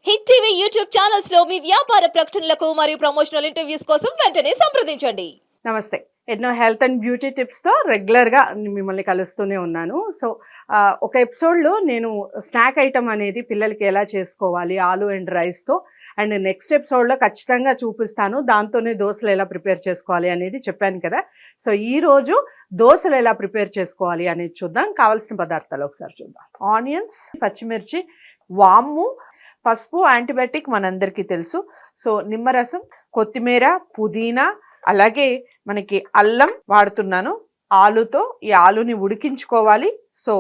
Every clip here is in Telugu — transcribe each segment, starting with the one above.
హిట్ టీవీ యూట్యూబ్ ఛానల్స్ లో మీ వ్యాపార ప్రకటనలకు మరియు ప్రమోషనల్ ఇంటర్వ్యూస్ కోసం వెంటనే సంప్రదించండి. నమస్తే. ఎన్నో హెల్త్ అండ్ బ్యూటీ టిప్స్తో రెగ్యులర్గా మిమ్మల్ని కలుస్తూనే ఉన్నాను. సో ఒక ఎపిసోడ్లో నేను స్నాక్ ఐటమ్ అనేది పిల్లలకి ఎలా చేసుకోవాలి ఆలు అండ్ రైస్తో, అండ్ నెక్స్ట్ ఎపిసోడ్లో ఖచ్చితంగా చూపిస్తాను దాంతోనే దోశలు ఎలా ప్రిపేర్ చేసుకోవాలి అనేది చెప్పాను కదా. సో ఈరోజు దోశలు ఎలా ప్రిపేర్ చేసుకోవాలి అనేది చూద్దాం. కావాల్సిన పదార్థాలు ఒకసారి చూద్దాం. ఆనియన్స్, పచ్చిమిర్చి, వాము, పసుపు యాంటీబయాటిక్ మనందరికీ తెలుసు. సో నిమ్మరసం, కొత్తిమీర, పుదీనా, అలాగే మనకి అల్లం వాడుతున్నాను. ఆలుతో ఈ ఆలుని ఉడికించుకోవాలి. సో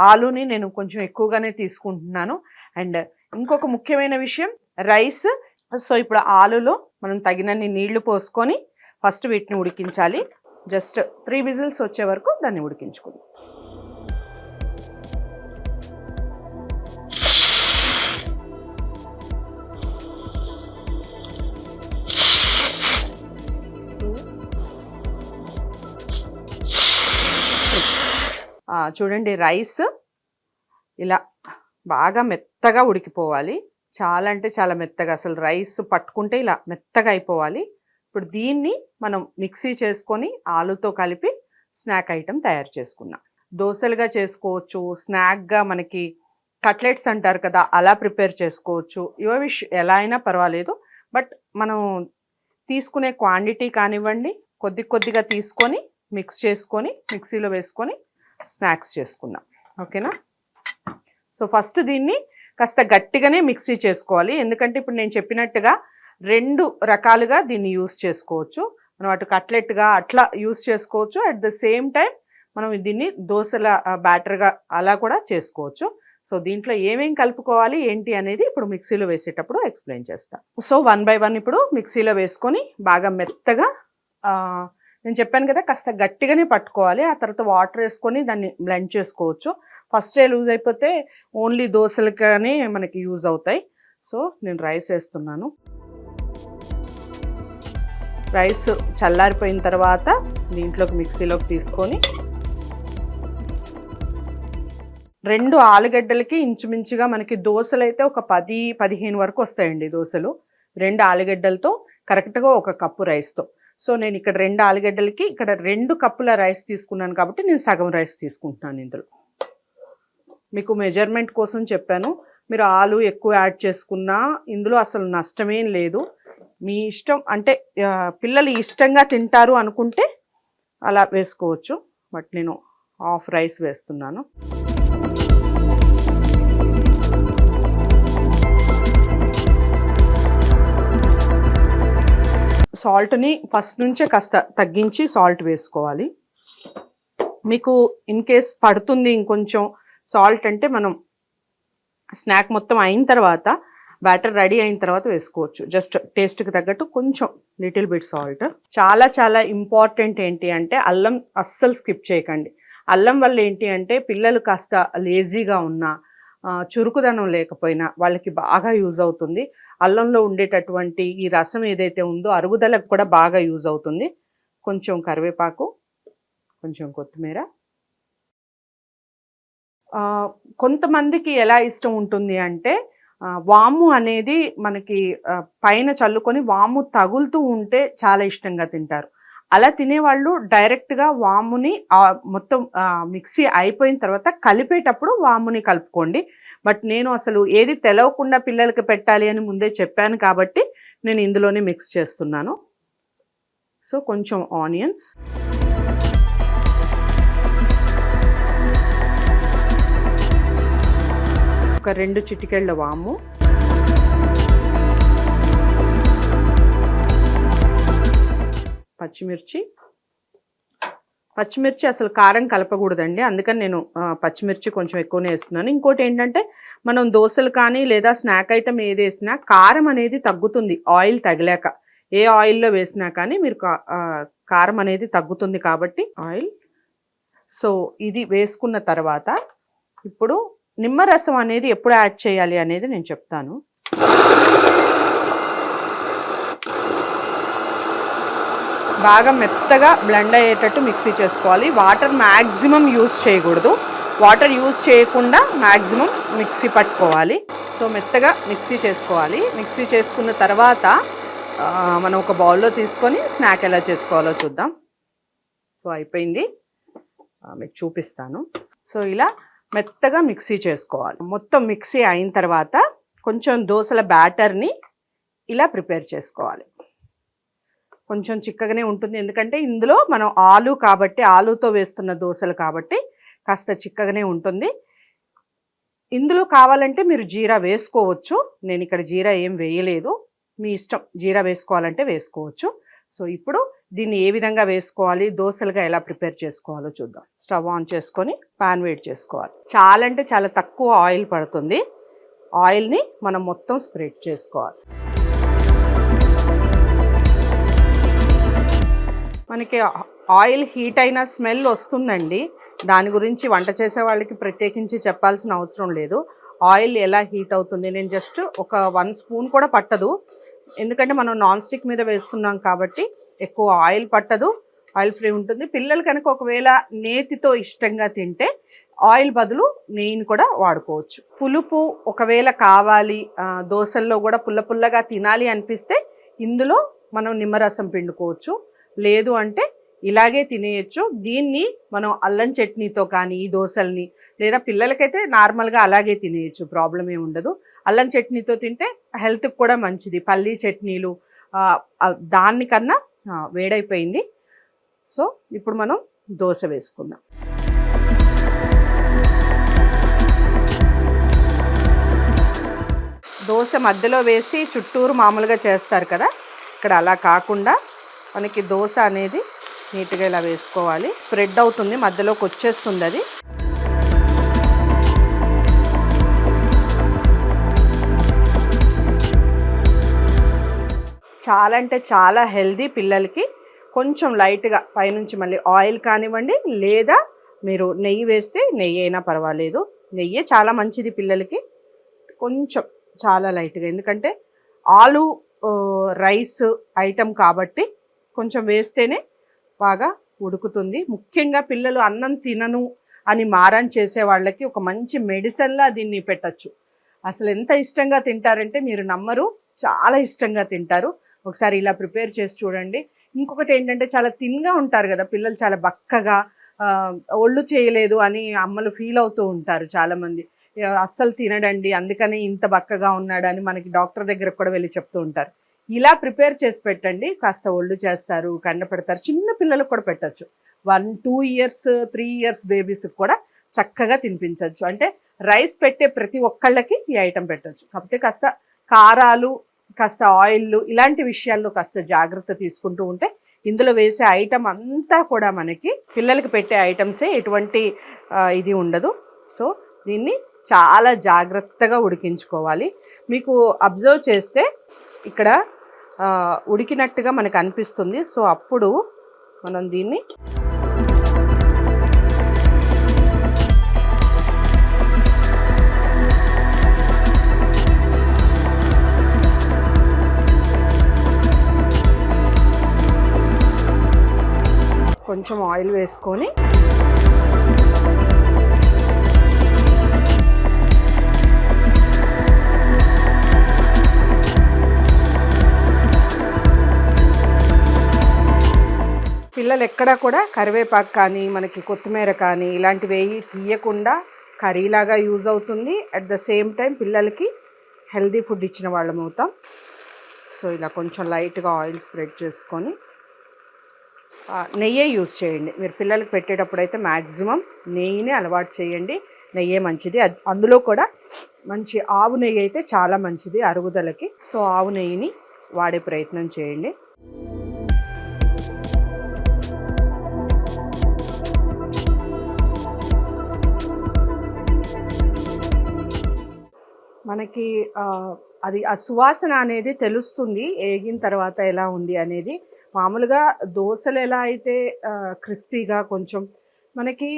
ఆలుని నేను కొంచెం ఎక్కువగానే తీసుకుంటున్నాను. అండ్ ఇంకొక ముఖ్యమైన విషయం రైస్. సో ఇప్పుడు ఆలులో మనం తగినన్ని నీళ్లు పోసుకొని ఫస్ట్ వీటిని ఉడికించాలి. జస్ట్ 3 విజిల్స్ వచ్చే వరకు దాన్ని ఉడికించుకుందాం. చూడండి, రైస్ ఇలా బాగా మెత్తగా ఉడికిపోవాలి. చాలా అంటే చాలా మెత్తగా, అసలు రైస్ పట్టుకుంటే ఇలా మెత్తగా అయిపోవాలి. ఇప్పుడు దీన్ని మనం మిక్సీ చేసుకొని ఆలుతో కలిపి స్నాక్ ఐటెం తయారు చేసుకున్నాం. దోశలుగా చేసుకోవచ్చు, స్నాక్గా మనకి కట్లెట్స్ అంటారు కదా అలా ప్రిపేర్ చేసుకోవచ్చు. ఎలా అయినా పర్వాలేదు. బట్ మనం తీసుకునే క్వాంటిటీ కానివ్వండి, కొద్ది కొద్దిగా తీసుకొని మిక్స్ చేసుకొని మిక్సీలో వేసుకొని స్నాక్స్ చేసుకుందాం. ఓకేనా? సో ఫస్ట్ దీన్ని కాస్త గట్టిగానే మిక్సీ చేసుకోవాలి. ఎందుకంటే ఇప్పుడు నేను చెప్పినట్టుగా 2 రకాలుగా దీన్ని యూస్ చేసుకోవచ్చు. మనం అటు కట్లెట్గా అట్లా యూస్ చేసుకోవచ్చు. అట్ ద సేమ్ టైం మనం దీన్ని దోశల బ్యాటర్గా అలా కూడా చేసుకోవచ్చు. సో దీంట్లో ఏమేం కలుపుకోవాలి ఏంటి అనేది ఇప్పుడు మిక్సీలో వేసేటప్పుడు ఎక్స్ప్లెయిన్ చేస్తాను. సో 1 by 1 ఇప్పుడు మిక్సీలో వేసుకొని బాగా మెత్తగా, నేను చెప్పాను కదా కాస్త గట్టిగానే పట్టుకోవాలి. ఆ తర్వాత వాటర్ వేసుకొని దాన్ని బ్లెండ్ చేసుకోవచ్చు. ఫస్టే లూజ్ అయిపోతే ఓన్లీ దోశలకనే మనకి యూజ్ అవుతాయి. సో నేను రైస్ వేస్తున్నాను. రైస్ చల్లారిపోయిన తర్వాత దీంట్లోకి మిక్సీలోకి తీసుకొని 2 ఆలుగడ్డలకి ఇంచుమించుగా మనకి దోశలు అయితే ఒక 10-15 వరకు వస్తాయండి దోశలు. 2 ఆలుగడ్డలతో కరెక్ట్గా 1 కప్పు రైస్తో. సో నేను ఇక్కడ 2 ఆలుగడ్డలకి ఇక్కడ 2 కప్పుల రైస్ తీసుకున్నాను కాబట్టి నేను సగం రైస్ తీసుకుంటున్నాను. ఇందులో మీకు మెజర్మెంట్ కోసం చెప్పాను. మీరు ఆలు ఎక్కువ యాడ్ చేసుకున్నా ఇందులో అసలు నష్టమేం లేదు. మీ ఇష్టం, అంటే పిల్లలు ఇష్టంగా తింటారు అనుకుంటే అలా వేసుకోవచ్చు. బట్ నేను హాఫ్ రైస్ వేస్తున్నాను. సాల్ట్ని ఫస్ట్ నుంచే కాస్త తగ్గించి సాల్ట్ వేసుకోవాలి. మీకు ఇన్ కేస్ పడుతుంది ఇంకొంచెం సాల్ట్ అంటే మనం స్నాక్ మొత్తం అయిన తర్వాత బ్యాటర్ రెడీ అయిన తర్వాత వేసుకోవచ్చు. జస్ట్ టేస్ట్కి తగ్గట్టు కొంచెం లిటిల్ బిట్ సాల్ట్. చాలా చాలా ఇంపార్టెంట్ ఏంటి అంటే అల్లం అస్సలు స్కిప్ చేయకండి. అల్లం వల్ల ఏంటి అంటే పిల్లలు కాస్త లేజీగా ఉన్నా, చురుకుదనం లేకపోయినా వాళ్ళకి బాగా యూజ్ అవుతుంది. అల్లంలో ఉండేటటువంటి ఈ రసం ఏదైతే ఉందో అరుగుదలకు కూడా బాగా యూజ్ అవుతుంది. కొంచెం కరివేపాకు, కొంచెం కొత్తిమీర. కొంతమందికి ఎలా ఇష్టం ఉంటుంది అంటే వాము అనేది మనకి పైన చల్లుకొని వాము తగులుతూ ఉంటే చాలా ఇష్టంగా తింటారు. అలా తినేవాళ్ళు డైరెక్ట్గా వాముని మొత్తం మిక్సీ అయిపోయిన తర్వాత కలిపేటప్పుడు వాముని కలుపుకోండి. బట్ నేను అసలు ఏది తెలవకుండా పిల్లలకి పెట్టాలి అని ముందే చెప్పాను కాబట్టి నేను ఇందులోనే మిక్స్ చేస్తున్నాను. సో కొంచెం ఆనియన్స్, ఒక 2 చిటికెళ్ళ వాము, పచ్చిమిర్చి అసలు కారం కలపకూడదండి, అందుకని నేను పచ్చిమిర్చి కొంచెం ఎక్కువనే వేస్తున్నాను. ఇంకోటి ఏంటంటే మనం దోశలు కానీ లేదా స్నాక్ ఐటమ్ ఏది వేసినా కారం అనేది తగ్గుతుంది ఆయిల్ తగిలాక. ఏ ఆయిల్లో వేసినా కానీ మీరు కారం అనేది తగ్గుతుంది కాబట్టి ఆయిల్. సో ఇది వేసుకున్న తర్వాత ఇప్పుడు నిమ్మరసం అనేది ఎప్పుడు యాడ్ చేయాలి అనేది నేను చెప్తాను. బాగా మెత్తగా బ్లెండ్ అయ్యేటట్టు మిక్సీ చేసుకోవాలి. వాటర్ మ్యాక్సిమం యూజ్ చేయకూడదు. వాటర్ యూజ్ చేయకుండా మ్యాక్సిమం మిక్సీ పట్టుకోవాలి. సో మెత్తగా మిక్సీ చేసుకోవాలి. మిక్సీ చేసుకున్న తర్వాత మనం ఒక బౌల్లో తీసుకొని స్నాక్ ఎలా చేసుకోవాలో చూద్దాం. సో అయిపోయింది, మీకు చూపిస్తాను. సో ఇలా మెత్తగా మిక్సీ చేసుకోవాలి. మొత్తం మిక్సీ అయిన తర్వాత కొంచెం దోసల బ్యాటర్ని ఇలా ప్రిపేర్ చేసుకోవాలి. కొంచెం చిక్కగానే ఉంటుంది, ఎందుకంటే ఇందులో మనం ఆలు కాబట్టి, ఆలుతో వేస్తున్న దోసలు కాబట్టి కాస్త చిక్కగానే ఉంటుంది. ఇందులో కావాలంటే మీరు జీరా వేసుకోవచ్చు. నేను ఇక్కడ జీరా ఏం వేయలేదు, మీ ఇష్టం, జీరా వేసుకోవాలంటే వేసుకోవచ్చు. సో ఇప్పుడు దీన్ని ఏ విధంగా వేసుకోవాలి, దోసలుగా ఎలా ప్రిపేర్ చేసుకోవాలో చూద్దాం. స్టవ్ ఆన్ చేసుకొని పాన్ వేడి చేసుకోవాలి. చాలా అంటే చాలా తక్కువ ఆయిల్ పడుతుంది. ఆయిల్ని మనం మొత్తం స్ప్రెడ్ చేసుకోవాలి. మనకి ఆయిల్ హీట్ అయిన స్మెల్ వస్తుందండి. దాని గురించి వంట చేసే వాళ్ళకి ప్రత్యేకించి చెప్పాల్సిన అవసరం లేదు. ఆయిల్ ఎలా హీట్ అవుతుంది, నేను జస్ట్ ఒక 1 స్పూన్ కూడా పట్టదు, ఎందుకంటే మనం నాన్ స్టిక్ మీద వేస్తున్నాం కాబట్టి ఎక్కువ ఆయిల్ పట్టదు, ఆయిల్ ఫ్రీ ఉంటుంది. పిల్లలు కనుక ఒకవేళ నేతితో ఇష్టంగా తింటే ఆయిల్ బదులు నెయ్యిని కూడా వాడుకోవచ్చు. పులుపు ఒకవేళ కావాలి, దోశల్లో కూడా పుల్ల పుల్లగా తినాలి అనిపిస్తే ఇందులో మనం నిమ్మరసం పిండుకోవచ్చు, లేదు అంటే ఇలాగే తినేయచ్చు. దీన్ని మనం అల్లం చట్నీతో కానీ ఈ దోశల్ని, లేదా పిల్లలకైతే నార్మల్గా అలాగే తినేయచ్చు, ప్రాబ్లం ఏమి ఉండదు. అల్లం చట్నీతో తింటే హెల్త్కి కూడా మంచిది. పల్లీ చట్నీలు దానికన్నా వేడైపోయింది. సో ఇప్పుడు మనం దోశ వేసుకుందాం. దోశ మధ్యలో వేసి చుట్టూరు మామూలుగా చేస్తారు కదా, ఇక్కడ అలా కాకుండా మనకి దోశ అనేది నీట్గా ఇలా వేసుకోవాలి. స్ప్రెడ్ అవుతుంది, మధ్యలోకి వచ్చేస్తుంది అది. చాలా అంటే చాలా హెల్దీ పిల్లలకి. కొంచెం లైట్గా పైనుంచి మళ్ళీ ఆయిల్ కానివ్వండి, లేదా మీరు నెయ్యి వేస్తే నెయ్యి అయినా పర్వాలేదు. నెయ్యి చాలా మంచిది పిల్లలకి. కొంచెం చాలా లైట్గా, ఎందుకంటే ఆలు రైస్ ఐటమ్ కాబట్టి కొంచెం వేస్తేనే బాగా ఉడుకుతుంది. ముఖ్యంగా పిల్లలు అన్నం తినను అని మారం చేసే వాళ్ళకి ఒక మంచి మెడిసిన్లా దీన్ని పెట్టచ్చు. అసలు ఎంత ఇష్టంగా తింటారంటే మీరు నమ్మరు, చాలా ఇష్టంగా తింటారు. ఒకసారి ఇలా ప్రిపేర్ చేసి చూడండి. ఇంకొకటి ఏంటంటే చాలా తిన్గా ఉంటారు కదా పిల్లలు, చాలా బక్కగా, ఒళ్ళు చేయలేదు అని అమ్మలు ఫీల్ అవుతూ ఉంటారు చాలామంది. అస్సలు తినడండి అందుకని ఇంత బక్కగా ఉన్నాడు అని మనకి డాక్టర్ దగ్గరకు కూడా వెళ్ళి చెప్తూ ఉంటారు. ఇలా ప్రిపేర్ చేసి పెట్టండి, కాస్త ఒళ్ళు చేస్తారు, కండ పెడతారు. చిన్న పిల్లలకు కూడా పెట్టచ్చు. 1, 2 ఇయర్స్ 3 ఇయర్స్ బేబీస్కి కూడా చక్కగా తినిపించవచ్చు. అంటే రైస్ పెట్టే ప్రతి ఒక్కళ్ళకి ఈ ఐటెం పెట్టచ్చు. కాకపోతే కాస్త కారాలు, కాస్త ఆయిల్, ఇలాంటి విషయాల్లో కాస్త జాగ్రత్త తీసుకుంటూ ఉంటే ఇందులో వేసే ఐటెం అంతా కూడా మనకి పిల్లలకి పెట్టే ఐటమ్సే, ఎటువంటి ఇది ఉండదు. సో దీన్ని చాలా జాగ్రత్తగా ఉడికించుకోవాలి. మీకు అబ్జర్వ్ చేస్తే ఇక్కడ ఉడికినట్టుగా మనకు అనిపిస్తుంది. సో అప్పుడు మనం దీన్ని కొంచెం ఆయిల్ వేసుకొని పిల్లలు ఎక్కడా కూడా కరివేపాకు కానీ మనకి కొత్తిమీర కానీ ఇలాంటివి వేయి తీయకుండా కర్రీలాగా యూజ్ అవుతుంది. అట్ ద సేమ్ టైం పిల్లలకి హెల్దీ ఫుడ్ ఇచ్చిన వాళ్ళం అవుతాం. సో ఇలా కొంచెం లైట్గా ఆయిల్ స్ప్రెడ్ చేసుకొని నెయ్యే యూజ్ చేయండి. మీరు పిల్లలకి పెట్టేటప్పుడు అయితే మ్యాక్సిమం నెయ్యినే అలవాటు చేయండి. నెయ్యే మంచిది. అందులో కూడా మంచి ఆవు నెయ్యి అయితే చాలా మంచిది అరుగుదలకి. సో ఆవు నెయ్యిని వాడే ప్రయత్నం చేయండి. మనకి అది ఆ సువాసన అనేది తెలుస్తుంది ఏగిన తర్వాత ఎలా ఉంది అనేది. మామూలుగా దోశలు ఎలా అయితే క్రిస్పీగా కొంచెం మనకి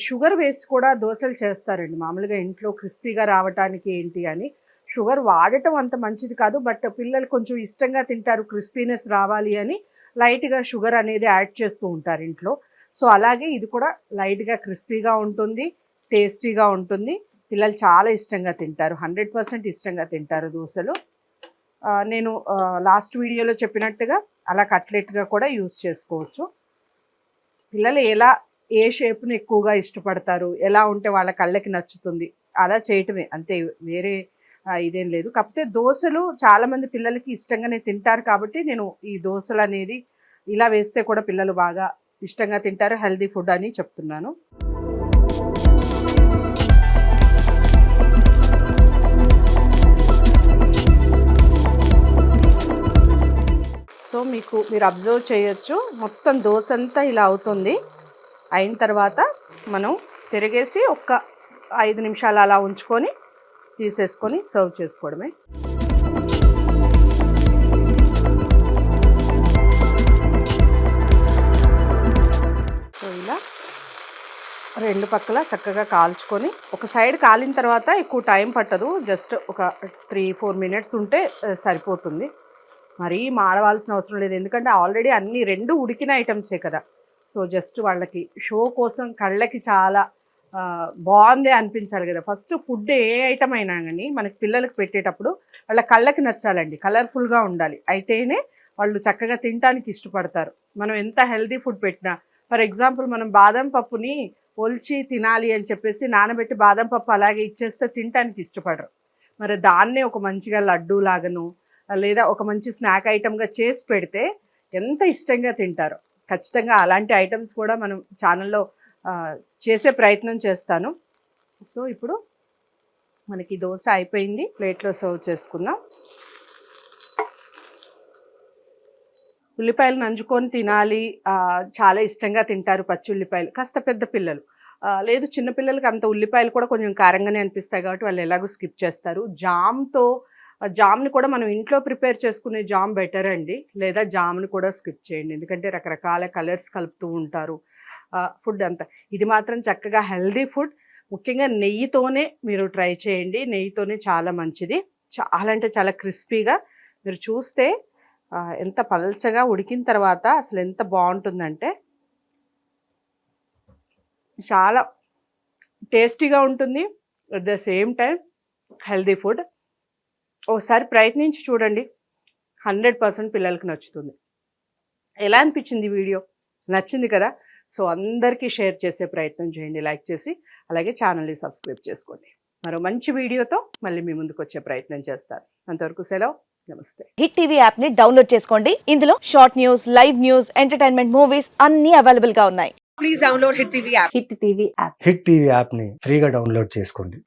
షుగర్ వేసి కూడా దోశలు చేస్తారండి మామూలుగా ఇంట్లో క్రిస్పీగా రావటానికి ఏంటి అని. షుగర్ వాడటం అంత మంచిది కాదు, బట్ పిల్లలు కొంచెం ఇష్టంగా తింటారు క్రిస్పీనెస్ రావాలి అని లైట్గా షుగర్ అనేది యాడ్ చేస్తూ ఉంటారు ఇంట్లో. సో అలాగే ఇది కూడా లైట్గా క్రిస్పీగా ఉంటుంది, టేస్టీగా ఉంటుంది. పిల్లలు చాలా ఇష్టంగా తింటారు, 100% ఇష్టంగా తింటారు దోశలు. నేను లాస్ట్ వీడియోలో చెప్పినట్టుగా అలా కట్లెట్గా కూడా యూజ్ చేసుకోవచ్చు. పిల్లలు ఏ షేప్ను ఎక్కువగా ఇష్టపడతారు, ఎలా ఉంటే వాళ్ళ కళ్ళకి నచ్చుతుంది అలా చేయటమే అంతే, వేరే ఇదేం లేదు. కాకపోతే దోశలు చాలామంది పిల్లలకి ఇష్టంగానే తింటారు కాబట్టి నేను ఈ దోశలు అనేది ఇలా వేస్తే కూడా పిల్లలు బాగా ఇష్టంగా తింటారు, హెల్దీ ఫుడ్ అని చెప్తున్నాను. సో మీరు అబ్జర్వ్ చేయొచ్చు, మొత్తం దోశ అంతా ఇలా అవుతుంది. అయిన తర్వాత మనం తిరిగేసి ఒక్క 5 నిమిషాలు అలా ఉంచుకొని తీసేసుకొని సర్వ్ చేసుకోవడమే. సో ఇలా రెండు పక్కల చక్కగా కాల్చుకొని, ఒక సైడ్ కాలిన తర్వాత ఎక్కువ టైం పట్టదు, జస్ట్ ఒక 3-4 మినిట్స్ ఉంటే సరిపోతుంది. మరీ మాడవలసిన అవసరం లేదు, ఎందుకంటే ఆల్రెడీ అన్ని 2 ఉడికిన ఐటమ్సే కదా. సో జస్ట్ వాళ్ళకి షో కోసం కళ్ళకి చాలా బాగుంది అనిపించాలి కదా. ఫస్ట్ ఫుడ్ ఏ ఐటమ్ అయినా కానీ మనకి పిల్లలకి పెట్టేటప్పుడు వాళ్ళ కళ్ళకి నచ్చాలండి, కలర్ఫుల్గా ఉండాలి, అయితేనే వాళ్ళు చక్కగా తినడానికి ఇష్టపడతారు. మనం ఎంత హెల్దీ ఫుడ్ పెట్టినా, ఫర్ ఎగ్జాంపుల్ మనం బాదం పప్పుని ఒలిచి తినాలి అని చెప్పేసి నానబెట్టి బాదం పప్పు అలాగే ఇచ్చేస్తే తినడానికి ఇష్టపడరు. మరి దాన్నే ఒక మంచిగా లడ్డూ లాగను లేదా ఒక మంచి స్నాక్ ఐటమ్గా చేసి పెడితే ఎంత ఇష్టంగా తింటారో. ఖచ్చితంగా అలాంటి ఐటమ్స్ కూడా మనం ఛానల్లో చేసే ప్రయత్నం చేస్తాను. సో ఇప్పుడు మనకి దోశ అయిపోయింది, ప్లేట్లో సర్వ్ చేసుకుందాం. ఉల్లిపాయలు నంచుకొని తినాలి, చాలా ఇష్టంగా తింటారు పచ్చి ఉల్లిపాయలు, కాస్త పెద్ద పిల్లలు. లేదు చిన్నపిల్లలకి అంత ఉల్లిపాయలు కూడా కొంచెం కారంగానే అనిపిస్తాయి కాబట్టి వాళ్ళు ఎలాగో స్కిప్ చేస్తారు. జామ్ని కూడా మనం ఇంట్లో ప్రిపేర్ చేసుకునే జామ్ బెటర్ అండి, లేదా జామ్ని కూడా స్కిప్ చేయండి, ఎందుకంటే రకరకాల కలర్స్ కలుపుతూ ఉంటారు ఫుడ్ అంతా. ఇది మాత్రం చక్కగా హెల్దీ ఫుడ్, ముఖ్యంగా నెయ్యితోనే మీరు ట్రై చేయండి, నెయ్యితోనే చాలా మంచిది. చాలా అంటే చాలా క్రిస్పీగా మీరు చూస్తే ఎంత పల్చగా ఉడికిన తర్వాత అసలు ఎంత బాగుంటుందంటే చాలా టేస్టీగా ఉంటుంది, at the same time healthy food. ఒకసారి ప్రయత్నించి చూడండి, 100% పిల్లలకి నచ్చుతుంది. ఎలా అనిపించింది వీడియో? నచ్చింది కదా. సో అందరికీ షేర్ చేసే ప్రయత్నం చేయండి, లైక్ చేసి, అలాగే ఛానల్ని సబ్స్క్రైబ్ చేసుకోండి. మరో మంచి వీడియోతో మళ్ళీ మీ ముందుకు వచ్చే ప్రయత్నం చేస్తాను. అంతవరకు సెలవు, నమస్తే. హిట్ టీవీ యాప్ ని డౌన్లోడ్ చేసుకోండి. ఇందులో short news, live news, entertainment movies అన్ని అవైలబుల్ గా ఉన్నాయి. Please download Hit TV app. Hit TV app. Hit TV యాప్ని ఫ్రీగా డౌన్లోడ్ చేసుకోండి.